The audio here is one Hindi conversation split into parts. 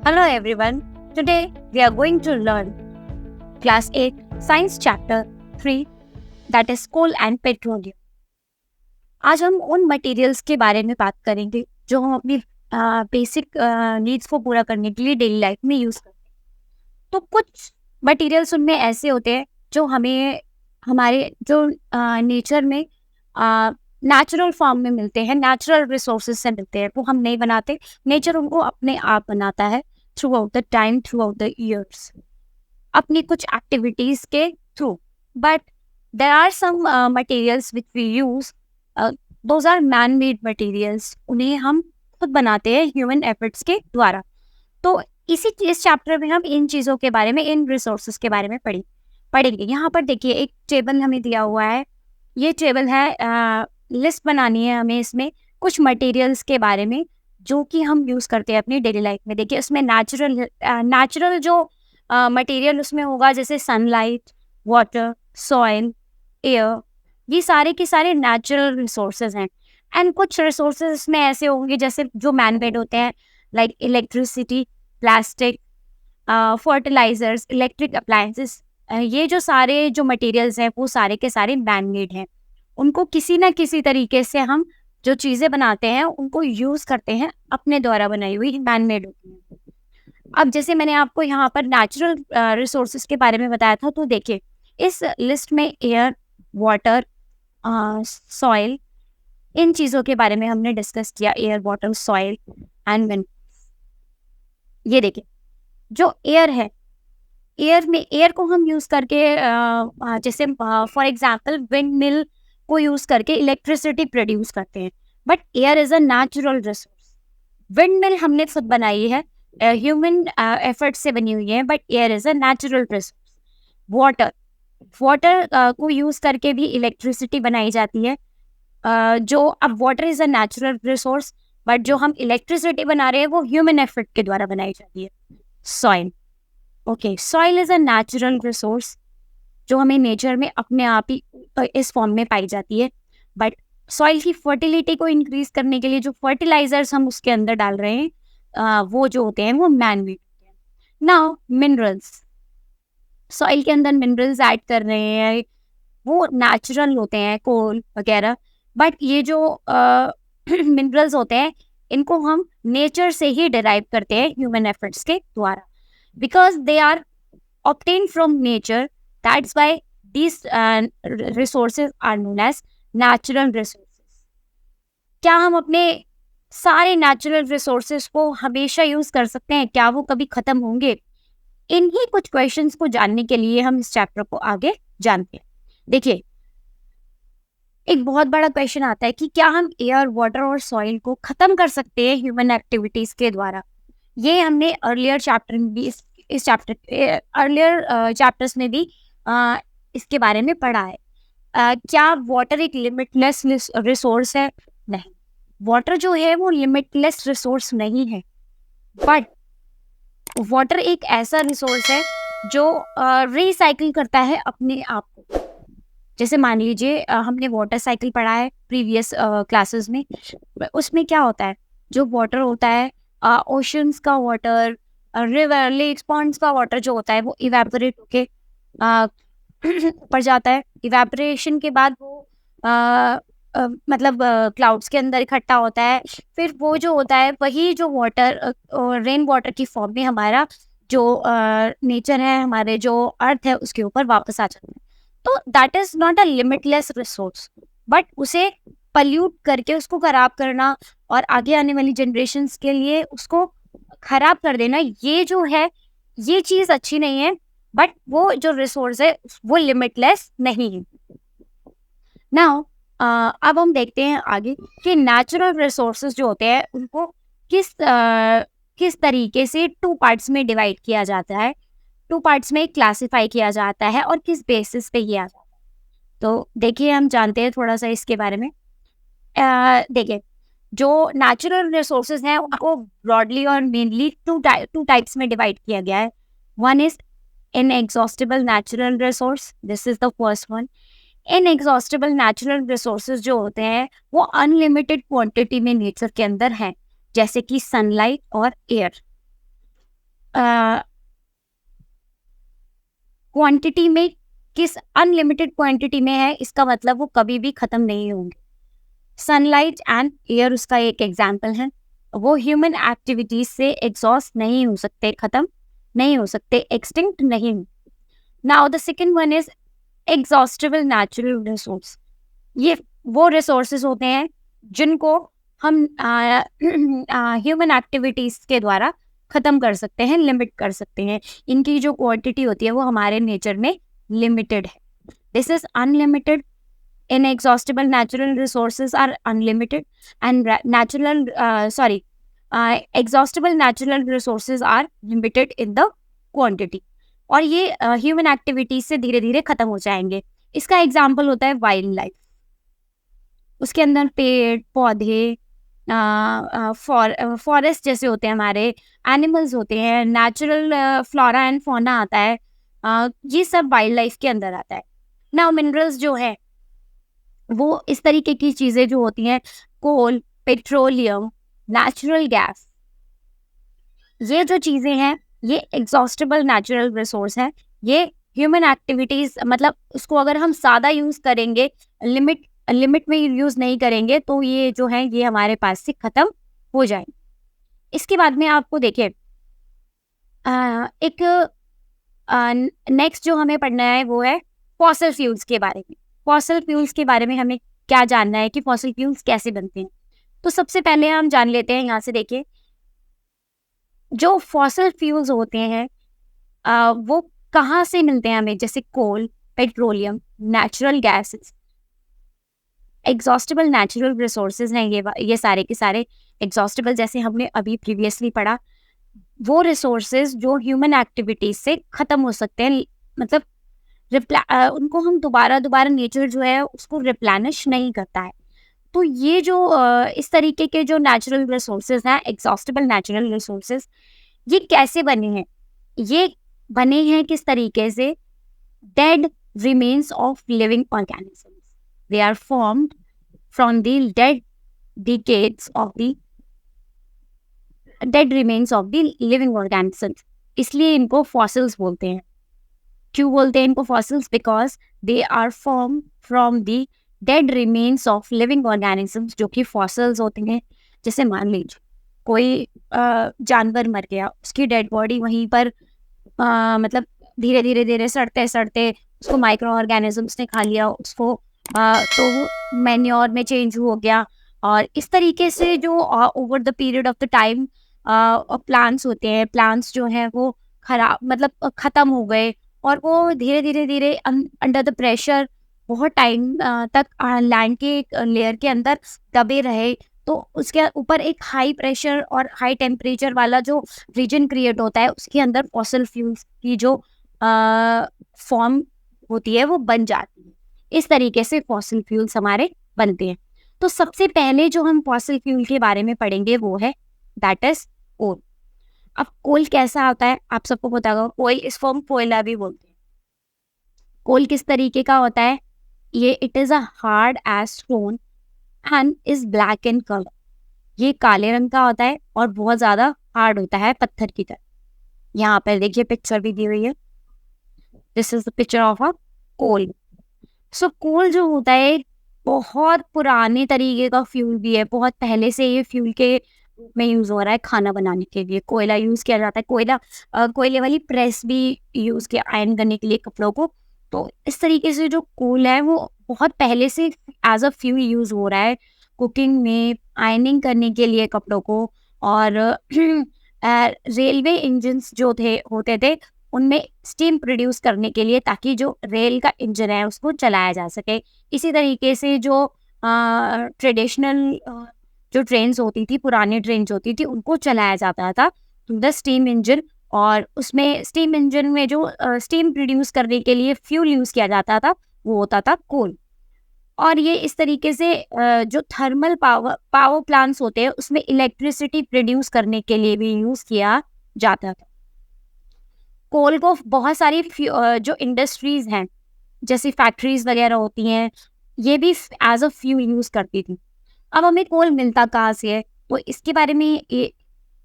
Hello everyone. Today we are going to learn Class 8 Science Chapter 3 that is Coal and Petroleum. आज हम उन मटेरियल्स के बारे में बात करेंगे जो हम अपनी बेसिक नीड्स को पूरा करने के लिए डेली लाइफ में यूज़ करते हैं। तो कुछ मटेरियल्स उनमें ऐसे होते हैं जो हमें हमारे जो नेचर में नेचुरल फॉर्म में मिलते हैं, नेचुरल रिसोर्सेज से मिलते हैं, वो हम नहीं बनाते, नेचर उनको अपने आप बनाता है throughout the time, throughout the years, अपनी कुछ एक्टिविटीज़ के through. But there are some materials which we use, those are man made materials, उन्हें हम खुद बनाते हैं ह्यूमन एफर्ट्स के द्वारा. तो इस चैप्टर में हम इन चीज़ों के बारे में, इन रिसोर्सेज के बारे में पढ़ेंगे. यहाँ पर देखिए एक टेबल हमें दिया हुआ है. ये टेबल है, लिस्ट बनानी है हमें इसमें कुछ मटेरियल्स के बारे में जो कि हम यूज़ करते हैं अपनी डेली लाइफ में. देखिए उसमें नेचुरल जो मटेरियल उसमें होगा, जैसे सनलाइट, वाटर, सॉइल, एयर, ये सारे के सारे नेचुरल रिसोर्सेज हैं. एंड कुछ रिसोर्सेज इसमें ऐसे होंगे जैसे जो मैन मेड होते हैं, like electricity, plastic, fertilisers, electric appliances. ये जो सारे जो मटेरियल्स हैं वो सारे के सारे मैन मेड हैं. उनको किसी ना किसी तरीके से हम जो चीज़ें बनाते हैं उनको यूज़ करते हैं, अपने द्वारा बनाई हुई मैन मेड होती हैं. अब जैसे मैंने आपको यहाँ पर नेचुरल रिसोर्सेज के बारे में बताया था, तो देखिए इस लिस्ट में एयर, वाटर, सॉइल, इन चीज़ों के बारे में हमने डिस्कस किया. Air, water, soil and wind. ये देखिए जो एयर है, एयर को हम यूज़ करके जैसे फॉर एग्जांपल विंड मिल को यूज़ करके इलेक्ट्रिसिटी प्रोड्यूस करते हैं. But air is a natural resource. Wind mill हमने खुद बनाई है, ह्यूमन एफर्ट से बनी हुई है, but air is a natural resource. Water को यूज़ करके भी इलेक्ट्रिसिटी बनाई जाती है. जो अब water is a natural resource, but जो हम इलेक्ट्रिसिटी बना रहे हैं वो ह्यूमन एफर्ट के द्वारा बनाई जाती है. Soil, okay, soil is a natural resource जो हमें नेचर में अपने आप ही इस फॉर्म में पाई जाती है. बट सॉइल की फर्टिलिटी को इंक्रीज करने के लिए जो फर्टिलाइजर्स हम उसके अंदर डाल रहे हैं, वो जो होते हैं वो मैन मेड होते हैं. नाउ मिनरल्स, सॉइल के अंदर मिनरल्स ऐड कर रहे हैं, वो नेचुरल होते हैं, कोल वगैरह. बट ये जो मिनरल्स होते हैं इनको हम नेचर से ही डिराइव करते हैं ह्यूमन एफर्ट्स के द्वारा, because they are obtained from nature. That's why these resources are known as natural resources. क्या हम अपने सारे नेचुरल रिसोर्सेज को हमेशा यूज कर सकते हैं? क्या वो कभी खत्म होंगे? इन्हीं कुछ क्वेश्चंस को जानने के लिए हम इस चैप्टर को आगे जानते हैं. देखिए एक बहुत बड़ा क्वेश्चन आता है कि क्या हम एयर, वाटर और सॉइल को खत्म कर सकते हैं ह्यूमन एक्टिविटीज के द्वारा? ये हमने अर्लियर चैप्टर में भी अर्लियर चैप्टर्स में भी इसके बारे में पढ़ा है. क्या वाटर एक लिमिटलेस रिसोर्स है? नहीं, वाटर जो है वो लिमिटलेस रिसोर्स नहीं है. बट वाटर एक ऐसा रिसोर्स है जो रिसाइकिल करता है अपने आप को. जैसे मान लीजिए हमने वाटर साइकिल पढ़ा है प्रीवियस क्लासेस में. उसमें क्या होता है, जो वाटर होता है, ओशंस का वाटर, रिवर, लेक्स, पॉन्ड्स का वाटर जो होता है वो इवेपोरेट होके ऊपर जाता है. इवेपोरेशन के बाद वो मतलब क्लाउड्स के अंदर इकट्ठा होता है. फिर वो जो होता है वही जो वाटर रेन वाटर की फॉर्म में हमारा जो नेचर है, हमारे जो अर्थ है उसके ऊपर वापस आ जाता है. तो that is not a limitless resource, but उसे पल्यूट करके उसको खराब करना और आगे आने वाली जनरेशन्स के लिए उसको खराब कर देना, ये जो है ये चीज़ अच्छी नहीं है. बट वो जो रिसोर्स है वो लिमिटलेस नहीं है. नाउ अब हम देखते हैं आगे कि नेचुरल रिसोर्सेज जो होते हैं उनको किस तरीके से 2 पार्ट्स में डिवाइड किया जाता है, 2 पार्ट्स में क्लासिफाई किया जाता है और किस बेसिस पे किया जाता है. तो देखिए हम जानते हैं थोड़ा सा इसके बारे में. देखिए जो नेचुरल रिसोर्सेज हैं उनको ब्रॉडली और मेनली टू टाइप्स में डिवाइड किया गया है. One is inexhaustible natural resource, this is the first one. Inexhaustible natural resources जो होते हैं वो अनलिमिटेड क्वांटिटी में नेचर के अंदर हैं, जैसे कि सनलाइट और एयर. क्वांटिटी में, किस अनलिमिटेड क्वांटिटी में है, इसका मतलब वो कभी भी खत्म नहीं होंगे। सनलाइट एंड एयर उसका एक एग्जाम्पल है। वो ह्यूमन एक्टिविटीज से एग्जॉस्ट नहीं हो सकते, खत्म नहीं हो सकते, एक्सटिंक्ट नहीं। Now the second one is exhaustible natural resource. ये वो रिसोर्सेज होते हैं जिनको हम ह्यूमन एक्टिविटीज के द्वारा खत्म कर सकते हैं, लिमिट कर सकते हैं। इनकी जो क्वांटिटी होती है वो हमारे नेचर में लिमिटेड है। This is unlimited. Inexhaustible natural resources are unlimited and exhaustible natural resources are limited in the quantity। और ये ह्यूमन एक्टिविटीज से धीरे धीरे खत्म हो जाएंगे। इसका एग्जाम्पल होता है वाइल्ड लाइफ। उसके अंदर पेड़ पौधे, फॉरेस्ट जैसे होते हैं, हमारे एनिमल्स होते हैं, नेचुरल फ्लोरा एंड फौना आता है, ये सब वाइल्ड लाइफ के अंदर आता है। नाउ मिनरल्स जो है वो इस तरीके की चीजें जो होती हैं, कोल, पेट्रोलियम, नेचुरल गैस, ये जो चीजें हैं ये एग्जॉस्टेबल नेचुरल रिसोर्स हैं। ये ह्यूमन एक्टिविटीज, मतलब उसको अगर हम ज्यादा यूज करेंगे, लिमिट में यूज नहीं करेंगे, तो ये जो है ये हमारे पास से खत्म हो जाएंगे। इसके बाद में आपको देखिए एक नेक्स्ट जो हमें पढ़ना है वो है फॉसिल फ्यूल्स के बारे में। फॉसिल फ्यूल्स के बारे में हमें क्या जानना है कि फॉसिल फ्यूल्स कैसे बनते हैं। तो सबसे पहले हम जान लेते हैं, यहाँ से देखिए, जो फॉसिल फ्यूल्स होते हैं वो कहाँ से मिलते हैं हमें, जैसे coal, petroleum, natural gases, exhaustible natural resources हैं ये सारे के सारे एग्जॉस्टेबल, जैसे हमने अभी प्रीवियसली पढ़ा। वो रिसोर्सेज जो ह्यूमन एक्टिविटीज से खत्म हो सकते हैं, मतलब उनको हम दोबारा नेचर जो है उसको रिप्लेनिश नहीं करता है। तो ये जो इस तरीके के जो नेचुरल रिसोर्सेज हैं, एग्जॉस्टेबल नेचुरल रिसोर्सेज, ये कैसे बने हैं? ये बने हैं किस तरीके से? Dead remains of living organisms, they are formed from the dead decades of the dead remains of the living organisms. इसलिए इनको फॉसिल्स बोलते हैं। क्यों बोलते हैं इनको fossils? Because they are form from the dead remains of living organisms, जो कि फॉसिल्स होते हैं। जैसे मान लीजिए कोई जानवर मर गया, उसकी डेड बॉडी वहीं पर मतलब धीरे धीरे सड़ते उसको माइक्रो ऑर्गेनिजम्स ने खा लिया, उसको तो वो मैन्योर में चेंज हो गया। और इस तरीके से जो over the period of the time plants होते हैं, प्लांट्स जो हैं वो खराब, मतलब ख़त्म हो गए, और वो धीरे अंडर द प्रेशर बहुत टाइम तक लैंड के लेयर के अंदर दबे रहे। तो उसके ऊपर एक हाई प्रेशर और हाई टेम्परेचर वाला जो रीजन क्रिएट होता है, उसके अंदर फॉसिल फ्यूल्स की जो फॉर्म होती है वो बन जाती है। इस तरीके से फॉसिल फ्यूल्स हमारे बनते हैं। तो सबसे पहले जो हम फॉसिल फ्यूल के बारे में पढ़ेंगे वो है दैट इज कोल। अब कोल कैसा होता है आप सबको पता होगा। कोल इस फॉर्म कोयला भी बोलते हैं। कोल किस तरीके का होता है? ये it is a hard as stone and is black in colour. ये काले रंग का होता है और बहुत ज्यादा हार्ड होता है, पत्थर की तरह। यहाँ पर देखिए पिक्चर भी दी हुई है। This is the picture of a coal. So coal जो होता है बहुत पुराने तरीके का फ्यूल भी है। बहुत पहले से ये फ्यूल के रूप में यूज हो रहा है। खाना बनाने के लिए कोयला यूज किया जाता है। कोयले वाली प्रेस भी यूज किया आयरन करने के लिए कपड़ों को। तो इस तरीके से जो कोल है वो बहुत पहले से एज अ फ्यूल यूज हो रहा है कुकिंग में, आयरनिंग करने के लिए कपड़ों को। और रेलवे इंजन्स जो होते थे उनमें स्टीम प्रोड्यूस करने के लिए, ताकि जो रेल का इंजन है उसको चलाया जा सके। इसी तरीके से जो ट्रेडिशनल जो ट्रेन्स होती थी, पुरानी ट्रेन्स होती थी, उनको चलाया जाता था थ्रू द स्टीम इंजन। और उसमें स्टीम इंजन में जो स्टीम प्रोड्यूस करने के लिए फ्यूल यूज किया जाता था वो होता था कोल। और ये इस तरीके से जो थर्मल पावर प्लांट्स होते हैं उसमें इलेक्ट्रिसिटी प्रोड्यूस करने के लिए भी यूज किया जाता था। कोल को बहुत सारी जो इंडस्ट्रीज हैं, जैसे फैक्ट्रीज वगैरह होती हैं, ये भी एज अ फ्यूल यूज करती थी। अब हमें कोल मिलता कहाँ से है? तो इसके बारे में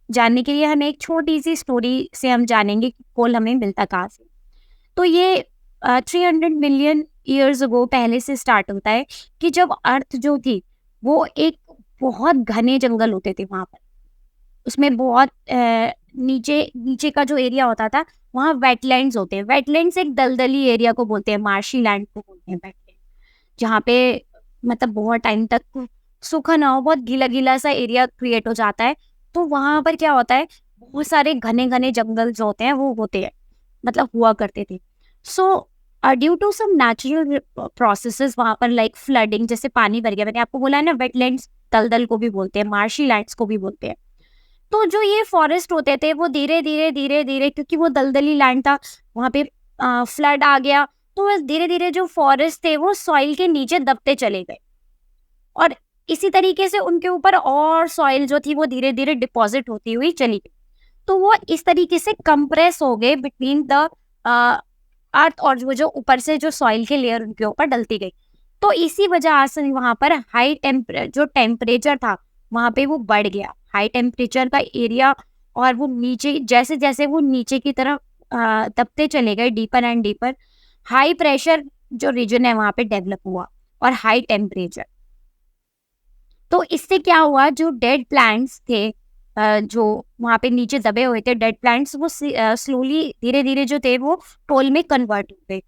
जानने के लिए हमें एक छोटी सी स्टोरी से हम जानेंगे कि कोल हमें मिलता कहाँ से। तो ये 300 मिलियन ईयर्स अगो पहले से स्टार्ट होता है कि जब अर्थ जो थी वो एक बहुत घने जंगल होते थे वहाँ पर। उसमें बहुत नीचे नीचे का जो एरिया होता था वहाँ वेटलैंड्स होते हैं। वेटलैंड्स एक दलदली एरिया को बोलते हैं, मार्शी लैंड को बोलते हैं वेटलैंड, जहाँ पे मतलब बहुत टाइम तक सूखा ना हो, बहुत गीला गीला सा एरिया क्रिएट हो जाता है। तो वहाँ पर क्या होता है, बहुत सारे घने घने जंगल जो होते हैं वो होते हैं, मतलब हुआ करते थे। So due to some natural processes वहाँ पर लाइक फ्लडिंग, जैसे पानी भर गया, मैंने आपको बोला है ना वेटलैंड्स दलदल को भी बोलते हैं, मार्शी लैंड्स को भी बोलते हैं। तो जो ये फॉरेस्ट होते थे वो धीरे धीरे धीरे धीरे, क्योंकि वो दलदली लैंड था, वहाँ पे फ्लड आ गया, तो धीरे धीरे जो फॉरेस्ट थे वो सॉइल के नीचे दबते चले गए, और इसी तरीके से उनके ऊपर और सॉइल जो थी वो धीरे धीरे डिपॉजिट होती हुई चली गई। तो वो इस तरीके से कंप्रेस हो गए बिटवीन द अर्थ, और वो जो ऊपर से जो सॉइल के लेयर उनके ऊपर डलती गई। तो इसी वजह से वहां पर जो टेम्परेचर था वहां पे वो बढ़ गया, हाई टेम्परेचर का एरिया, और वो नीचे जैसे जैसे वो नीचे की तरफ दबते चले गए deeper and deeper, high pressure जो रीजन है वहां पे डेवलप हुआ और हाई टेम्परेचर। तो इससे क्या हुआ, जो डेड प्लांट्स थे जो वहाँ पे नीचे दबे हुए थे डेड प्लांट्स, वो स्लोली धीरे धीरे जो थे वो कोल में कन्वर्ट हो गए।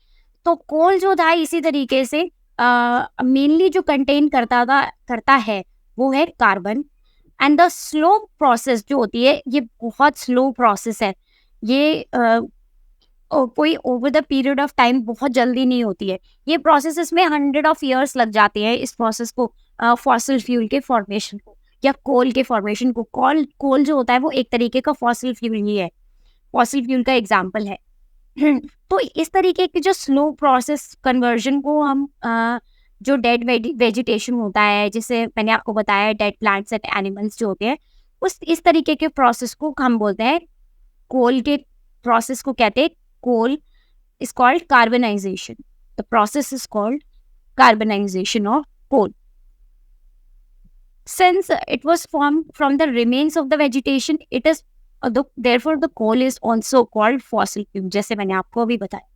तो कोल जो था इसी तरीके से मेनली जो कंटेन करता है वो है carbon. And the slow process जो होती है, ये बहुत स्लो प्रोसेस है, ये कोई over the period of time बहुत जल्दी नहीं होती है। ये प्रोसेस, इसमें 100 लग जाते हैं इस प्रोसेस को, फॉसिल फ्यूल के फॉर्मेशन को या कोल के फॉर्मेशन को। कोल जो होता है वो एक तरीके का फॉसिल फ्यूल ही है, फॉसिल फ्यूल का एग्जाम्पल है। तो इस तरीके की जो स्लो प्रोसेस कन्वर्जन को हम जो डेड वेजिटेशन होता है, जिसे मैंने आपको बताया डेड प्लांट्स एंड एनिमल्स जो होते हैं, उस इस तरीके के प्रोसेस को हम बोलते हैं कोल के प्रोसेस को कहते हैं कोल is called carbonization. The process is called carbonization of coal. Since it was formed from the remains of the vegetation, it is therefore the coal is also called fossil fuel. जैसे मैंने आपको अभी बताया।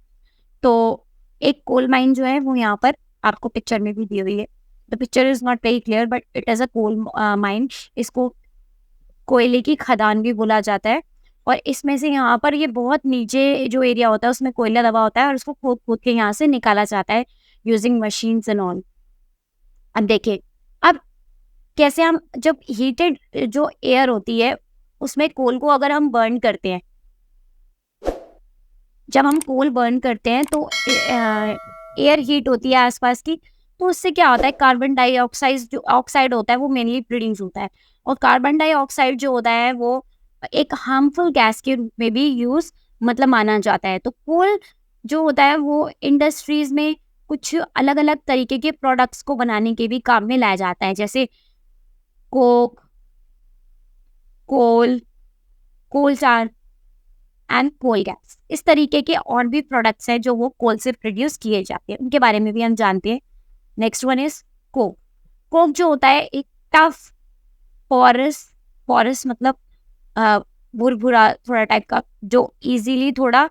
तो एक कोल माइन जो है वो यहाँ पर आपको पिक्चर में भी दी हुई है। The picture is not very clear, but it is a coal mine. इसको कोयले की खदान भी बोला जाता है। और इसमें से यहाँ पर ये बहुत नीचे जो एरिया होता है उसमें कोयला दबा होता है, और उसको खोद खोद के यहाँ से निकाला जाता है यूजिंग मशीन्स एंड ऑल। अब देखिए, अब कैसे हम जब हीटेड जो एयर होती है उसमें कोल को अगर हम बर्न करते हैं, जब हम कोल बर्न करते हैं तो एयर हीट होती है आसपास की, तो उससे क्या होता है, कार्बन डाइऑक्साइड जो ऑक्साइड होता है वो मेनली प्रोड्यूस होता है। और कार्बन डाइऑक्साइड जो होता है वो एक हार्मफुल गैस के रूप में भी यूज मतलब माना जाता है। तो कोल जो होता है वो इंडस्ट्रीज में कुछ अलग अलग तरीके के प्रोडक्ट्स को बनाने के भी काम में लाया जाता है, जैसे कोक, कोल, कोल चार एंड कोल गैस। इस तरीके के और भी प्रोडक्ट्स हैं जो वो कोल से प्रोड्यूस किए जाते हैं, उनके बारे में भी हम जानते हैं। Next one is Coke. Coke जो होता है एक टफ पॉरस मतलब भुरभुरा थोड़ा टाइप का, जो इजीली थोड़ा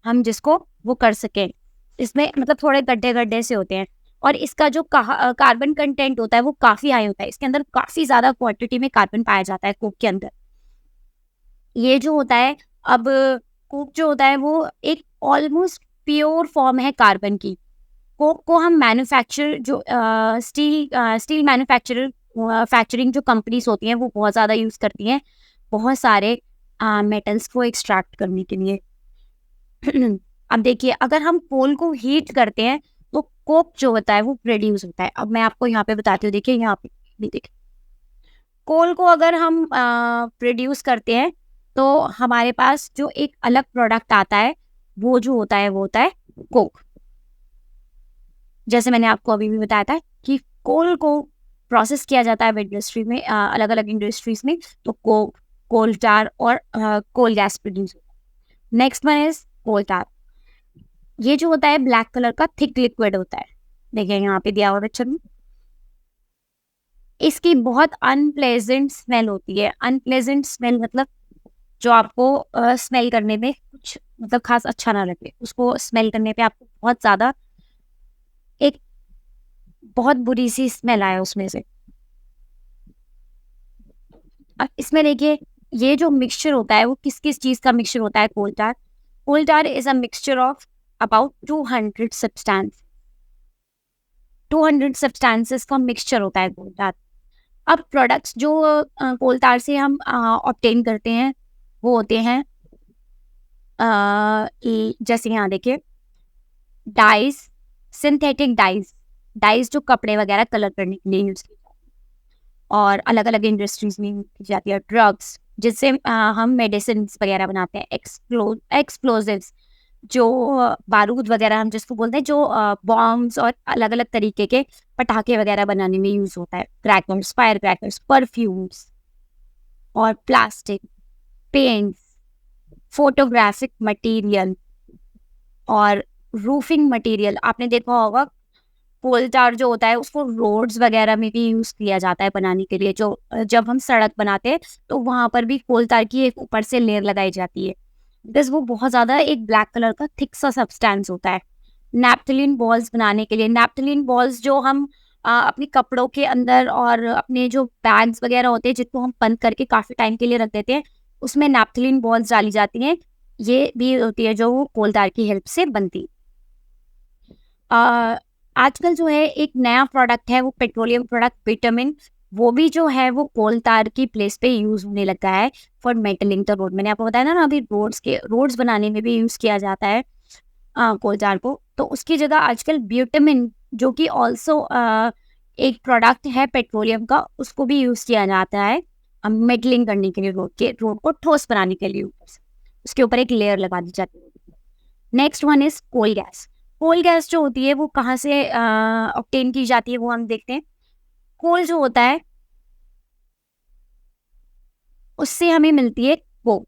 हम जिसको वो कर सकें, इसमें मतलब थोड़े गड्ढे गड्ढे से होते हैं, और इसका जो कार्बन कंटेंट होता है वो काफी हाई होता है, इसके अंदर काफी ज्यादा क्वांटिटी में कार्बन पाया जाता है कोक के अंदर। ये जो होता है, अब कोक जो होता है वो एक ऑलमोस्ट प्योर फॉर्म है कार्बन की। कोक को हम मैन्युफैक्चर जो स्टील मैन्युफैक्चरिंग जो कंपनीज होती हैं वो बहुत ज़्यादा यूज़ करती हैं बहुत सारे मेटल्स को एक्सट्रैक्ट करने के लिए। अब देखिए, अगर हम कोल को हीट करते हैं तो कोक जो होता है वो प्रोड्यूस होता है। अब मैं आपको यहाँ पे बताती हूँ, देखिए यहाँ पे भी देखिए, कोल को अगर हम प्रोड्यूस करते हैं तो हमारे पास जो एक अलग प्रोडक्ट आता है वो जो होता है वो होता है कोक। जैसे मैंने आपको अभी भी बताया था कि कोल को प्रोसेस किया जाता है इंडस्ट्री में, अलग अलग इंडस्ट्रीज में, तो कोक, कोल टार और कोल गैस प्रोड्यूस होता है। नेक्स्ट वन इज कोल टार। ये जो होता है ब्लैक कलर का थिक लिक्विड होता है, देखिए यहाँ पे दिया हुआ पिक्चर में। इसकी बहुत अनप्लेजेंट स्मेल होती है। अनप्लेजेंट स्मेल मतलब जो आपको स्मेल करने में कुछ मतलब खास अच्छा ना लगे, उसको स्मेल करने पे आपको बहुत ज़्यादा एक बहुत बुरी सी स्मेल आए उसमें से। अब इसमें देखिए, ये जो मिक्सचर होता है वो किस-किस चीज़ का मिक्सचर होता है coal tar? Coal tar is a mixture of about 200 substance 200 substances का मिक्सचर होता है कोल टार। अब प्रोडक्ट्स जो कोल टार से हम ऑब्टेन करते हैं, वो होते हैं जैसे यहाँ देखिए, डाइज़, सिंथेटिक डाइज़, डाइज़ जो कपड़े वगैरह कलर करने के लिए यूज़ की जाती है और अलग-अलग इंडस्ट्रीज़ में यूज़ की जाती है। ड्रग्स जिससे हम मेडिसिन्स वगैरह बनाते हैं। एक्सप्लोजिव्स जो बारूद वगैरह हम जिसको बोलते हैं, जो बॉम्ब्स और अलग-अलग तरीके के पटाखे वगैरह बनाने में यूज़ होता है। क्रैकर्स, फायर क्रैकर्स, परफ्यूम्स और प्लास्टिक, पेंट्स, फोटोग्राफिक मटेरियल और रूफिंग मटेरियल। आपने देखा होगा कोल टार जो होता है उसको रोड्स वगैरह में भी यूज़ किया जाता है बनाने के लिए। जो जब हम सड़क बनाते हैं तो वहाँ पर भी कोल टार की एक ऊपर से लेयर लगाई जाती है, बिकॉज़ वो बहुत ज़्यादा एक ब्लैक कलर का थिक सा सब्सटेंस होता है। नैप्थलीन बॉल्स बनाने के लिए, नैप्थलीन बॉल्स जो हम अपने कपड़ों के अंदर और अपने जो बैग्स वगैरह होते हैं जिनको हम बंद करके काफ़ी टाइम के लिए रख देते हैं, उसमें नैप्थलीन बॉल्स डाली जाती हैं। ये भी होती है जो कोल टार की हेल्प से बनती है। अ, आजकल जो है एक नया प्रोडक्ट है, वो पेट्रोलियम प्रोडक्ट बिटुमेन, वो भी जो है वो कोल टार की प्लेस पे यूज़ होने लगा है फॉर मेटलिंग द रोड। मैंने आपको बताया ना अभी, रोड्स बनाने में भी यूज़ किया जाता है कोल टार को। तो उसकी जगह आजकल बिटुमेन, जो कि ऑल्सो एक प्रोडक्ट है पेट्रोलियम का, उसको भी यूज़ किया जाता है मेटलिंग करने के लिए, रोड को ठोस बनाने के लिए। ऊपर से उसके ऊपर एक लेयर लगा दी जाती है। Next one is coal gas. Coal gas जो होती है वो कहाँ से ऑब्टेन की जाती है, वो हम देखते हैं। कोल जो होता है उससे हमें मिलती है कोक।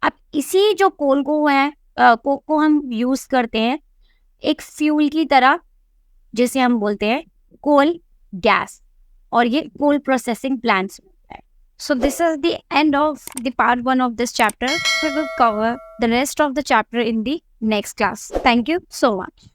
अब इसी जो कोल को है, कोक को हम यूज करते हैं एक फ्यूल की तरह, जिसे हम बोलते हैं कोल गैस, और ये कोल प्रोसेसिंग प्लांट्स होता है। So this is the end of the part 1 of this chapter. We will cover the rest of the chapter in the next class. Thank you so much.